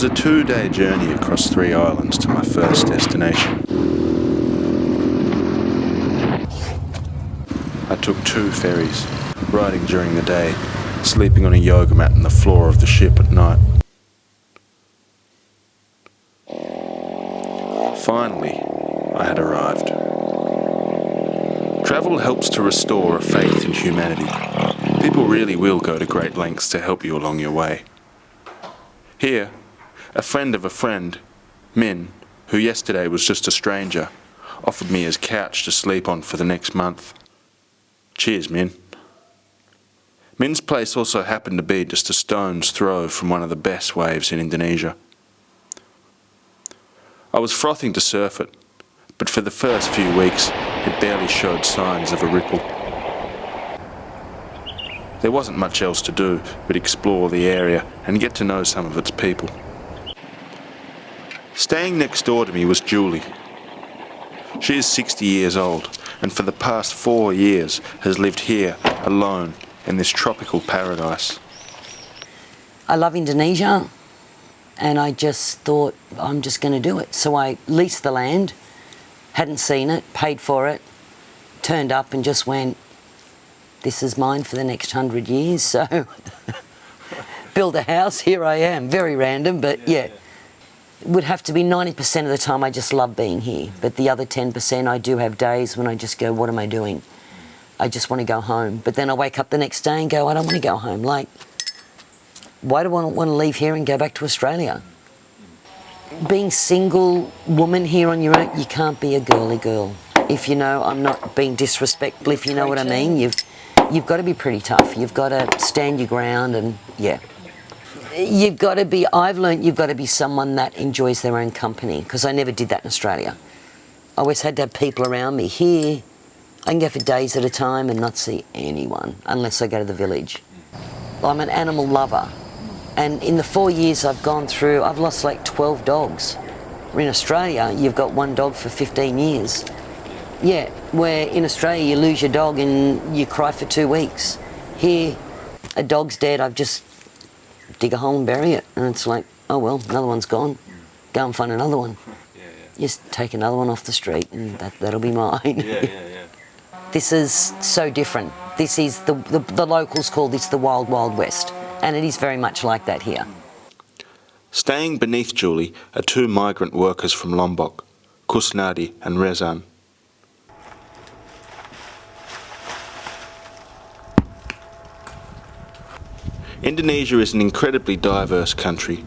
was a 2-day journey across 3 islands to my first destination. I took 2 ferries, riding during the day, sleeping on a yoga mat on the floor of the ship at night. Finally, I had arrived. Travel helps to restore a faith in humanity. People really will go to great lengths to help you along your way. Here, a friend of a friend, Min, who yesterday was just a stranger, offered me his couch to sleep on for the next month. Cheers, Min. Min's place also happened to be just a stone's throw from one of the best waves in Indonesia. I was frothing to surf it, but for the first few weeks, it barely showed signs of a ripple. There wasn't much else to do but explore the area and get to know some of its people. Staying next door to me was Julie. She is 60 years old and for the past 4 years has lived here alone in this tropical paradise. I love Indonesia and I just thought I'm just going to do it. So I leased the land, hadn't seen it, paid for it, turned up and just went, this is mine for the next 100 years, so build a house, here I am. Very random, but yeah. It would have to be 90% of the time I just love being here, but the other 10% I do have days when I just go, what am I doing? I just want to go home. But then I wake up the next day and go, I don't want to go home. Like, why do I want to leave here and go back to Australia? Being single woman here on your own, you can't be a girly girl. If you know, I'm not being disrespectful, if you know what I mean. You've got to be pretty tough. You've got to stand your ground and, yeah. You've got to be, I've learnt you've got to be someone that enjoys their own company, because I never did that in Australia. I always had to have people around me. Here, I can go for days at a time and not see anyone unless I go to the village. I'm an animal lover. And in the 4 years I've gone through, I've lost like 12 dogs. In Australia, you've got 1 dog for 15 years. Yeah, where in Australia you lose your dog and you cry for 2 weeks. Here, a dog's dead, I've just dig a hole and bury it. And it's like, oh well, another one's gone. Go and find another one. Just take another one off the street and that'll be mine. This is so different. This is, the locals call this the Wild Wild West. And it is very much like that here. Staying beneath Julie are 2 migrant workers from Lombok, Kusnadi and Rezan. Indonesia is an incredibly diverse country.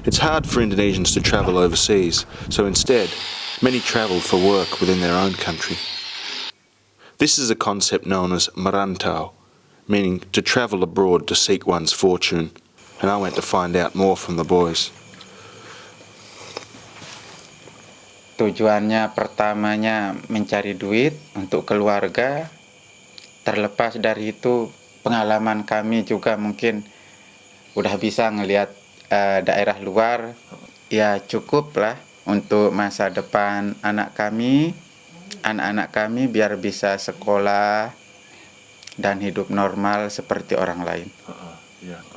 It's hard for Indonesians to travel overseas, so instead, many travel for work within their own country. This is a concept known as merantau, meaning to travel abroad to seek one's fortune, and I went to find out more from the boys. Tujuannya pertamanya mencari duit untuk keluarga. Terlepas dari itu, pengalaman kami juga mungkin udah bisa ngelihat daerah luar, ya cukup lah untuk masa depan anak-anak kami biar bisa sekolah dan hidup normal seperti orang lain.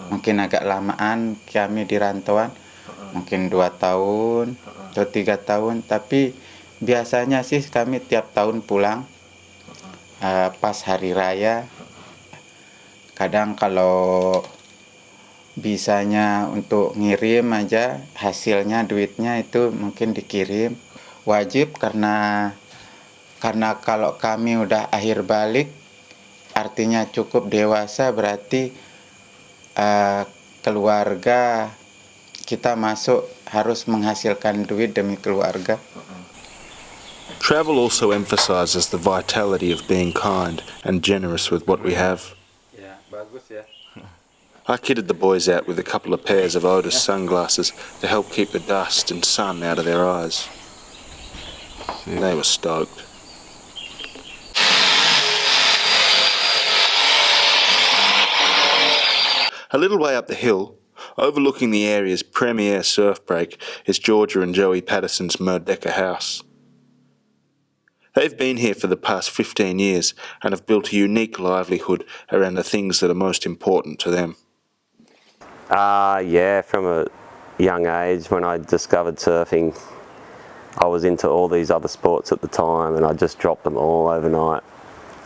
Mungkin agak lamaan kami di rantauan, mungkin 2 tahun atau 3 tahun, tapi biasanya sih kami tiap tahun pulang pas hari raya. Kadang kalau bisanya untuk ngirim aja, hasilnya, duitnya itu mungkin dikirim. Wajib karena kalau kami udah akhir balik, artinya cukup dewasa, berarti keluarga kita masuk harus menghasilkan duit demi keluarga. Travel also emphasizes the vitality of being kind and generous with what we have. I kitted the boys out with a couple of pairs of Otis sunglasses to help keep the dust and sun out of their eyes. They were stoked. A little way up the hill, overlooking the area's premier surf break, is Georgia and Joey Patterson's Merdeka house. They've been here for the past 15 years and have built a unique livelihood around the things that are most important to them. Yeah, from a young age, when I discovered surfing, I was into all these other sports at the time, and I just dropped them all overnight.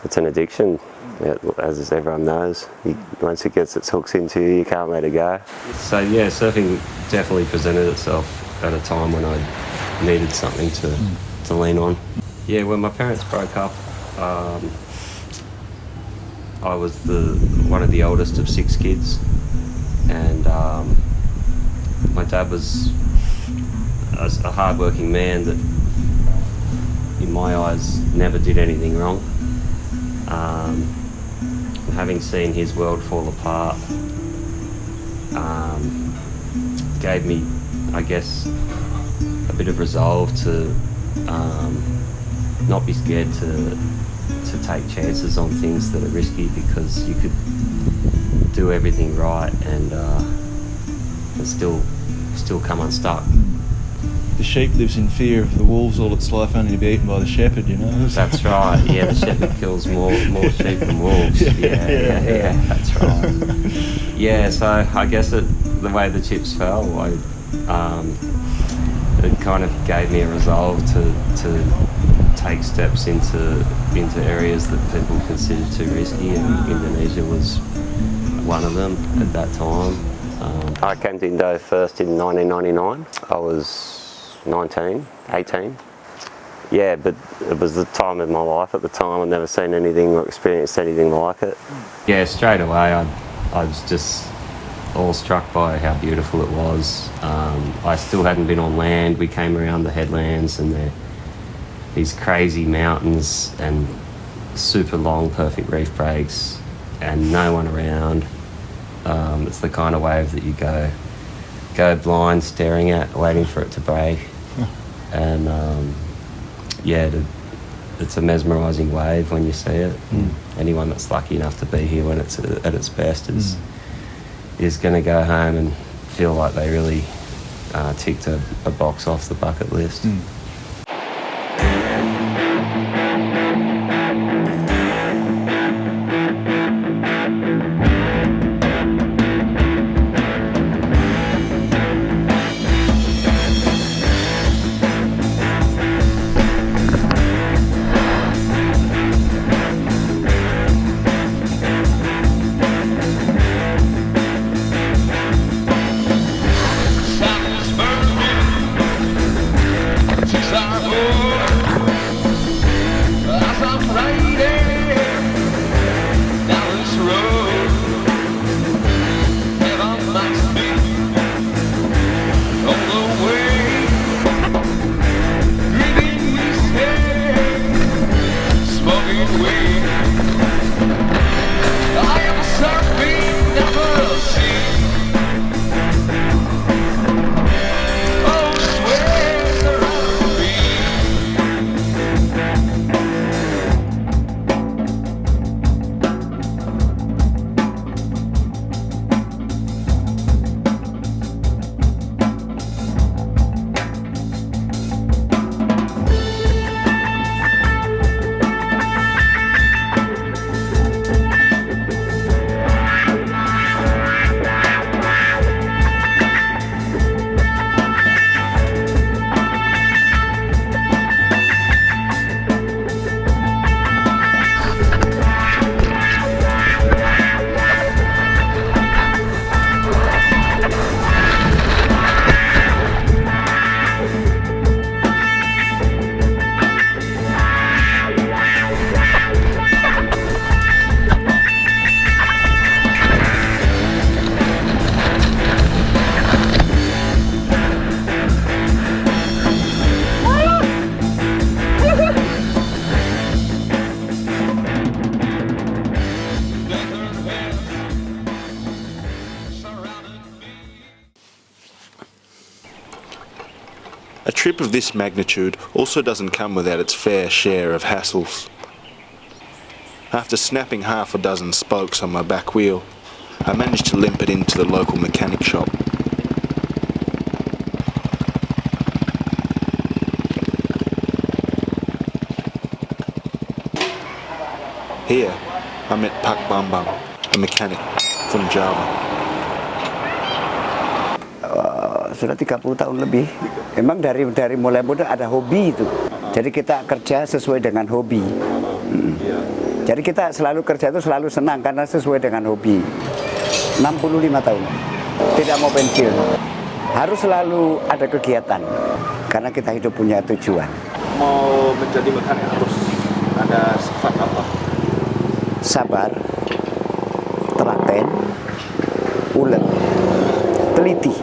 It's an addiction, as everyone knows. Once it gets its hooks into you, you can't let it go. So yeah, surfing definitely presented itself at a time when I needed something to lean on. Yeah, when my parents broke up, I was one of the oldest of 6 kids, and my dad was a hard-working man that, in my eyes, never did anything wrong. Having seen his world fall apart gave me, I guess, a bit of resolve to not be scared to take chances on things that are risky, because you could do everything right and still come unstuck. The sheep lives in fear of the wolves all its life, only to be eaten by the shepherd, you know. That's right. Yeah, the shepherd kills more sheep than wolves. Yeah, that's right. Yeah, so I guess the way the chips fell, it kind of gave me a resolve to take steps into areas that people considered too risky, and Indonesia was one of them at that time. I came to Indo first in 1999. I was 18. Yeah, but it was the time of my life at the time. I'd never seen anything or experienced anything like it. Yeah, straight away I was just awestruck by how beautiful it was. I still hadn't been on land. We came around the headlands, and these crazy mountains and super long perfect reef breaks and no one around. It's the kind of wave that you go blind staring at, waiting for it to break. And it's a mesmerising wave when you see it. Anyone that's lucky enough to be here when it's at its best is going to go home and feel like they really ticked a box off the bucket list. A trip of this magnitude also doesn't come without its fair share of hassles. After snapping half a dozen spokes on my back wheel, I managed to limp it into the local mechanic shop. Here, I met Pak Bambang, a mechanic from Java. sudah 30 tahun lebih. Emang dari mulai muda ada hobi itu. Jadi kita kerja sesuai dengan hobi. Jadi kita selalu kerja itu selalu senang karena sesuai dengan hobi. 65 tahun. Tidak mau pensiun. Harus selalu ada kegiatan. Karena kita hidup punya tujuan. Mau menjadi mekanik harus ada sifat apa? Sabar, telaten, ulet, teliti.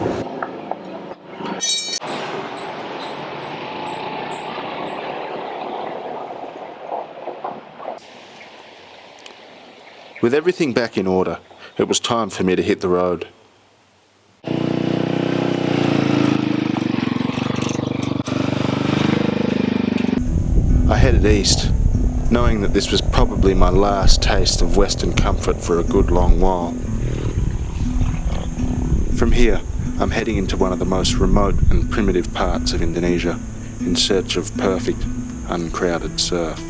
With everything back in order, it was time for me to hit the road. I headed east, knowing that this was probably my last taste of Western comfort for a good long while. From here, I'm heading into one of the most remote and primitive parts of Indonesia in search of perfect, uncrowded surf.